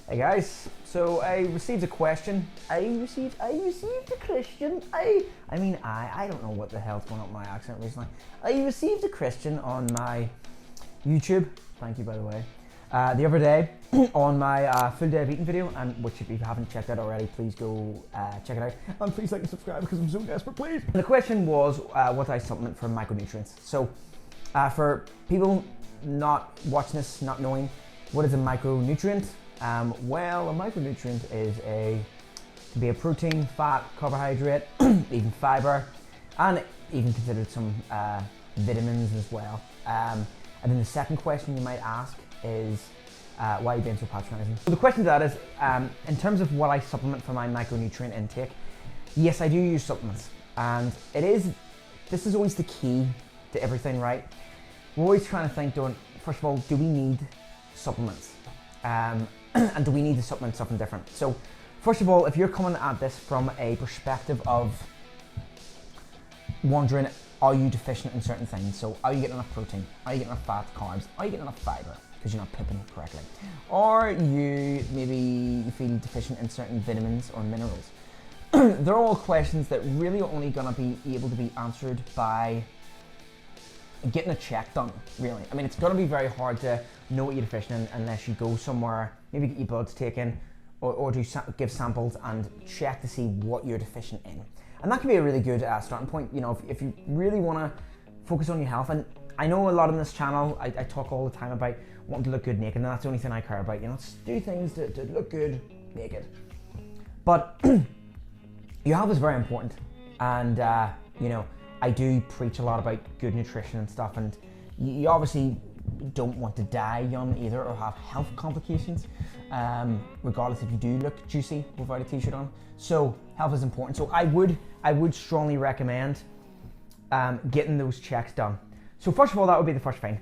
Hey guys, so I received a question. I received a question. I don't know what the hell's going on with my accent recently. I received a question on my YouTube. Thank you, by the way. The other day on my full day of eating video, and which if you haven't checked out already, please go check it out. And please like and subscribe because I'm so desperate, please. And the question was, what I supplement for micronutrients. So, for people not watching this, not knowing, what is a micronutrient? Well, a micronutrient can be a protein, fat, carbohydrate, even fiber, and even considered some vitamins as well. And then the second question you might ask is, why are you being so patronizing? So the question to that is, in terms of what I supplement for my micronutrient intake, yes, I do use supplements, and this is always the key to everything, right? We're always trying to think, first of all, do we need supplements? And do we need to supplement something different? So, first of all, if you're coming at this from a perspective of wondering, are you deficient in certain things? So, are you getting enough protein? Are you getting enough fat, carbs? Are you getting enough fiber? Because you're not pipping correctly. Or you feel deficient in certain vitamins or minerals. They're all questions that really are only going to be able to be answered by getting a check done, really. I mean, it's going to be very hard to know what you're deficient in unless you go somewhere, maybe get your bloods taken, or give samples and check to see what you're deficient in. And that can be a really good starting point. You know, if you really want to focus on your health, and I know a lot on this channel, I talk all the time about wanting to look good naked, and that's the only thing I care about. You know, do things to look good naked. But your health is very important, and you know, I do preach a lot about good nutrition and stuff, and you obviously don't want to die young either or have health complications, regardless if you do look juicy without a t-shirt on. So health is important. So I would strongly recommend getting those checks done. So first of all, that would be the first thing.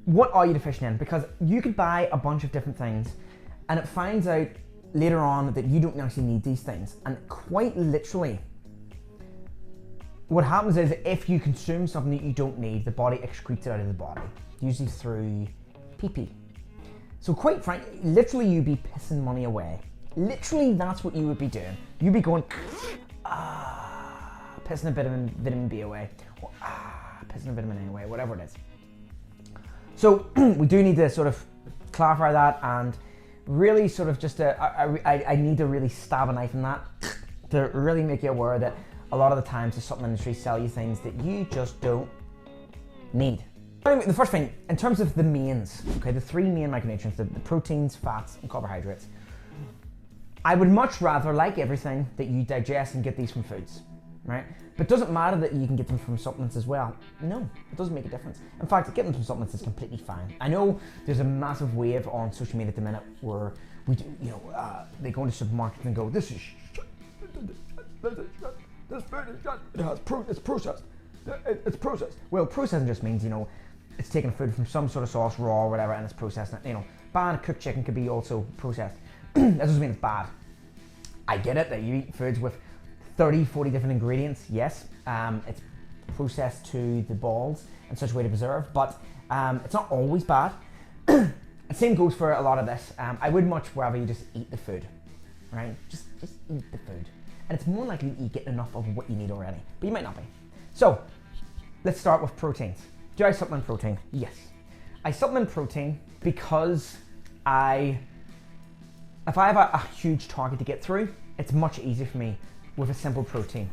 What are you deficient in? Because you could buy a bunch of different things and it finds out later on that you don't actually need these things. And quite literally, what happens is if you consume something that you don't need, the body excretes it out of the body, usually through pee-pee. So quite frankly, literally you'd be pissing money away. Literally, that's what you would be doing. You'd be going, pissing a bit of vitamin B away, or pissing a vitamin A away, whatever it is. So we do need to sort of clarify that and really sort of just, I need to really stab a knife in that to really make you aware that a lot of the times the supplement industry sell you things that you just don't need. Anyway, the first thing, in terms of the mains, okay, the three main micronutrients, the proteins, fats, and carbohydrates, I would much rather, like everything, that you digest and get these from foods, right? But it doesn't matter that you can get them from supplements as well. No, it doesn't make a difference. In fact, getting them from supplements is completely fine. I know there's a massive wave on social media at the minute where we do, you know, they go into supermarkets and go, this is shit, this food is just, it's processed. It's processed. Well, processing just means, you know, it's taking food from some sort of sauce, raw or whatever, and it's processing it. You know, bad cooked chicken could be also processed. That doesn't mean it's bad. I get it that you eat foods with 30, 40 different ingredients. Yes, it's processed to the balls in such a way to preserve, but it's not always bad. The same goes for a lot of this. I would much rather you just eat the food, right? Just eat the food. And it's more likely that you get enough of what you need already, but you might not be. So, let's start with proteins. Do I supplement protein? Yes. I supplement protein because if I have a huge target to get through, it's much easier for me with a simple protein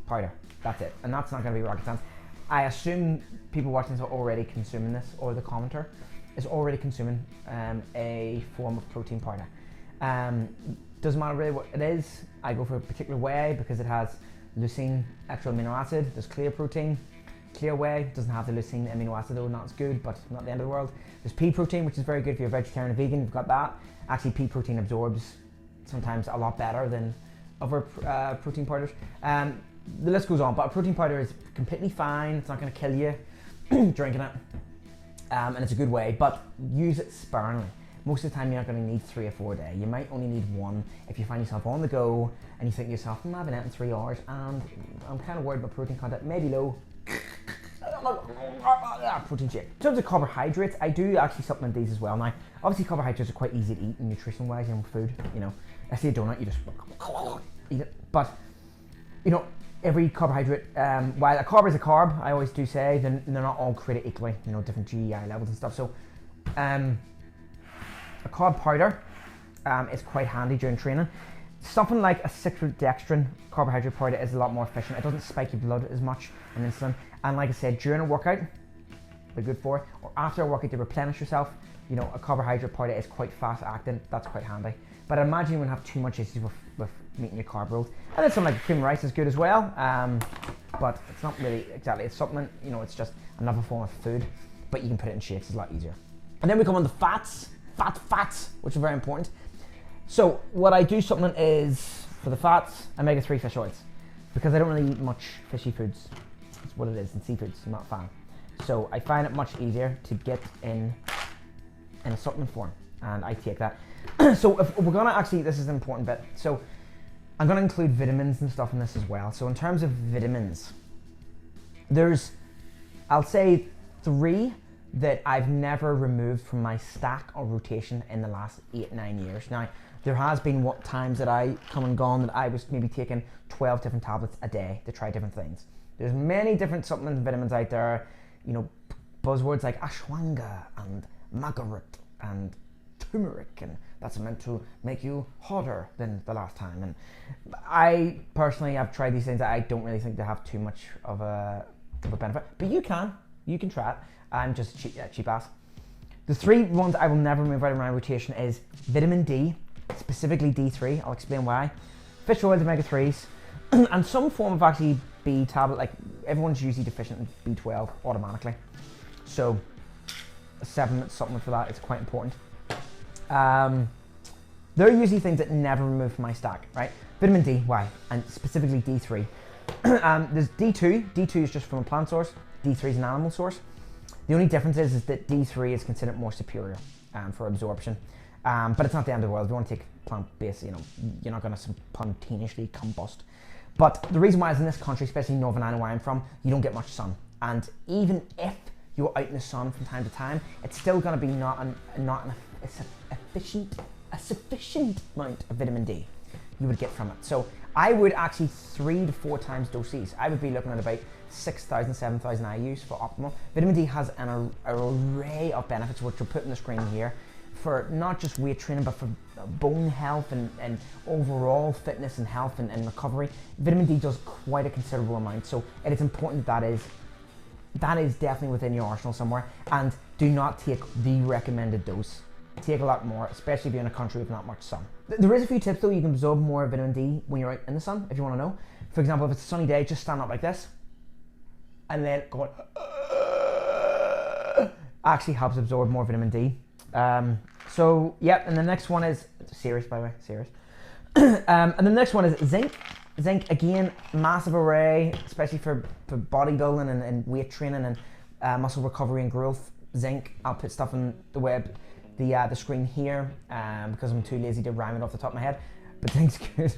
powder. That's it. And that's not gonna be rocket science. I assume people watching this are already consuming this, or the commenter is already consuming a form of protein powder. Doesn't matter really what it is. I go for a particular whey because it has leucine, extra amino acid. There's clear protein, clear whey, doesn't have the leucine amino acid though, not as good, but not the end of the world. There's pea protein, which is very good if you're a vegetarian or vegan, you've got that. Actually, pea protein absorbs sometimes a lot better than other protein powders. The list goes on, but a protein powder is completely fine. It's not gonna kill you drinking it. And it's a good way, but use it sparingly. Most of the time you're not going to need 3 or 4 a day. You might only need 1 if you find yourself on the go and you think to yourself, I've been out in 3 hours and I'm kind of worried about protein content, maybe low. protein shake. In terms of carbohydrates, I do actually supplement these as well. Now, obviously carbohydrates are quite easy to eat nutrition wise in food. You know, I see a donut, you just eat it. But, you know, every carbohydrate, while a carb is a carb, I always do say, then they're not all created equally, you know, different GI levels and stuff. So, a carb powder is quite handy during training. Something like a cyclodextrin carbohydrate powder is a lot more efficient. It doesn't spike your blood as much and insulin. And like I said, during a workout, they're good for it. Or after a workout to replenish yourself, you know, a carbohydrate powder is quite fast acting. That's quite handy. But I imagine you wouldn't have too much issues with meeting your carb rules. And then something like cream of rice is good as well. But it's not really exactly a supplement. You know, it's just another form of food. But you can put it in shakes. It's a lot easier. And then we come on to fats, which are very important. So what I do supplement is, for the fats, omega-3 fish oils, because I don't really eat much fishy foods. That's what it is, and seafoods, I'm not a fan. So I find it much easier to get in a supplement form, and I take that. So if we're gonna actually, this is an important bit, so I'm gonna include vitamins and stuff in this as well. So in terms of vitamins, there's, I'll say 3 that I've never removed from my stack or rotation in the last 8-9 years. Now, there has been times that I come and gone that I was maybe taking 12 different tablets a day to try different things. There's many different supplements and vitamins out there, you know, buzzwords like ashwagandha and magarut and turmeric, and that's meant to make you hotter than the last time. And I personally have tried these things. I don't really think they have too much of a benefit, but you can try it. I'm just a cheap ass. The 3 ones I will never remove out of my rotation is vitamin D, specifically D3, I'll explain why, fish oils, omega-3s, and some form of actually B tablet, like everyone's usually deficient in B12 automatically. So a 7-minute supplement for that is quite important. They're usually things that never remove from my stack, right? Vitamin D, why? And specifically D3. There's D2, D2 is just from a plant source, D3 is an animal source. The only difference is that D3 is considered more superior for absorption. But it's not the end of the world. If you want to take plant-based, you know, you're not going to spontaneously combust. But the reason why is in this country, especially Northern Ireland where I'm from, you don't get much sun. And even if you're out in the sun from time to time, it's still going to be not a sufficient amount of vitamin D you would get from it. So I would actually 3 to 4 times doses. I would be looking at about 6,000, 7,000 IUs for optimal. Vitamin D has an array of benefits, which we'll put on the screen here, for not just weight training, but for bone health and overall fitness and health and recovery. Vitamin D does quite a considerable amount, so it is important that is definitely within your arsenal somewhere. And do not take the recommended dose. Take a lot more, especially if you're in a country with not much sun. There is a few tips though. You can absorb more vitamin D when you're out in the sun, if you want to know. For example, if it's a sunny day, just stand up like this, and then go actually helps absorb more vitamin D. So yeah, and the next one is serious, by the way, serious. And the next one is zinc. Zinc, again, massive array, especially for bodybuilding and weight training and muscle recovery and growth. Zinc, I'll put stuff on the screen here because I'm too lazy to rhyme it off the top of my head, but zinc's good.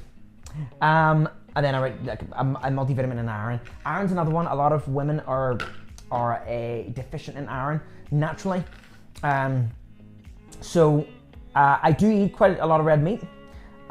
And then I write like a multivitamin and iron. Iron's another one. A lot of women are deficient in iron naturally. So I do eat quite a lot of red meat,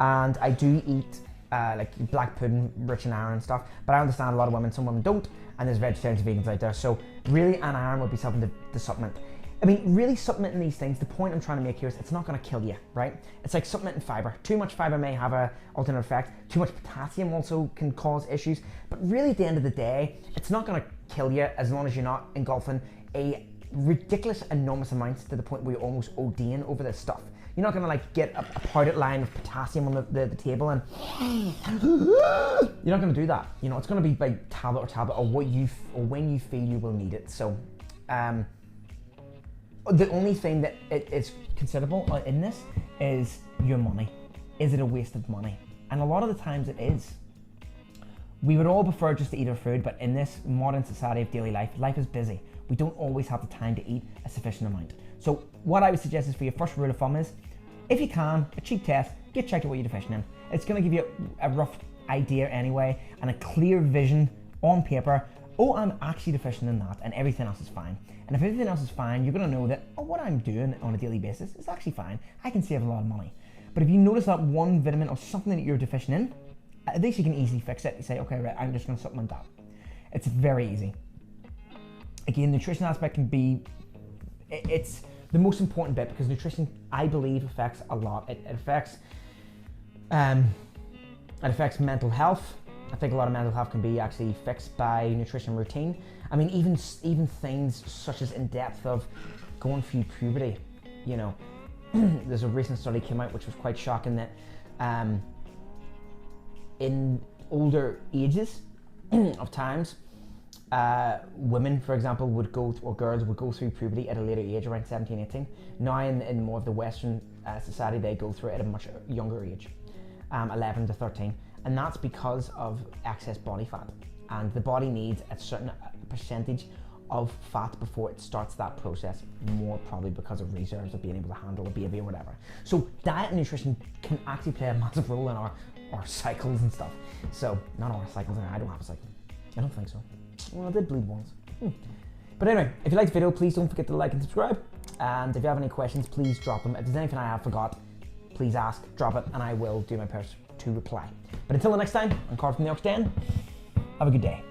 and I do eat like black pudding rich in iron and stuff, but I understand a lot of women, some women don't, and there's vegetarians and vegans out there, so really an iron would be something to supplement. I mean, really supplementing these things, the point I'm trying to make here is it's not going to kill you, right? It's like supplementing fiber. Too much fiber may have an alternate effect. Too much potassium also can cause issues, but really at the end of the day, it's not going to kill you as long as you're not engulfing a ridiculous enormous amounts to the point where you're almost ODing over this stuff. You're not going to like get a powdered line of potassium on the table and you're not going to do that. You know, it's going to be by tablet or when you feel you will need it. So the only thing that is considerable in this is your money. Is it a waste of money? And a lot of the times it is. We would all prefer just to eat our food, but in this modern society of daily life, life is busy. We don't always have the time to eat a sufficient amount. So what I would suggest is for your first rule of thumb is, if you can, a cheap test, get checked out what you're deficient in. It's going to give you a rough idea anyway, and a clear vision on paper oh, I'm actually deficient in that, and everything else is fine. And if everything else is fine, you're gonna know that, oh, what I'm doing on a daily basis is actually fine. I can save a lot of money. But if you notice that one vitamin or something that you're deficient in, at least you can easily fix it. You say, okay, right, I'm just gonna supplement that. It's very easy. Again, nutrition aspect can be, it's the most important bit, because nutrition, I believe, affects a lot. It affects mental health. I think a lot of mental health can be actually fixed by nutrition routine. I mean, even things such as in depth of going through puberty. You know, there's a recent study came out which was quite shocking that in older ages of times, women, for example, or girls would go through puberty at a later age, around 17, 18. Now in more of the Western society, they go through it at a much younger age, 11 to 13. And that's because of excess body fat. And the body needs a certain percentage of fat before it starts that process, more probably because of reserves of being able to handle a baby or whatever. So diet and nutrition can actually play a massive role in our cycles and stuff. So, not our cycles, I don't have a cycle. I don't think so. Well, I did bleed once. But anyway, if you liked the video, please don't forget to like and subscribe. And if you have any questions, please drop them. If there's anything I have forgot, please ask, drop it, and I will do my best to reply. But until the next time, I'm Karl from the Ox Den. Have a good day.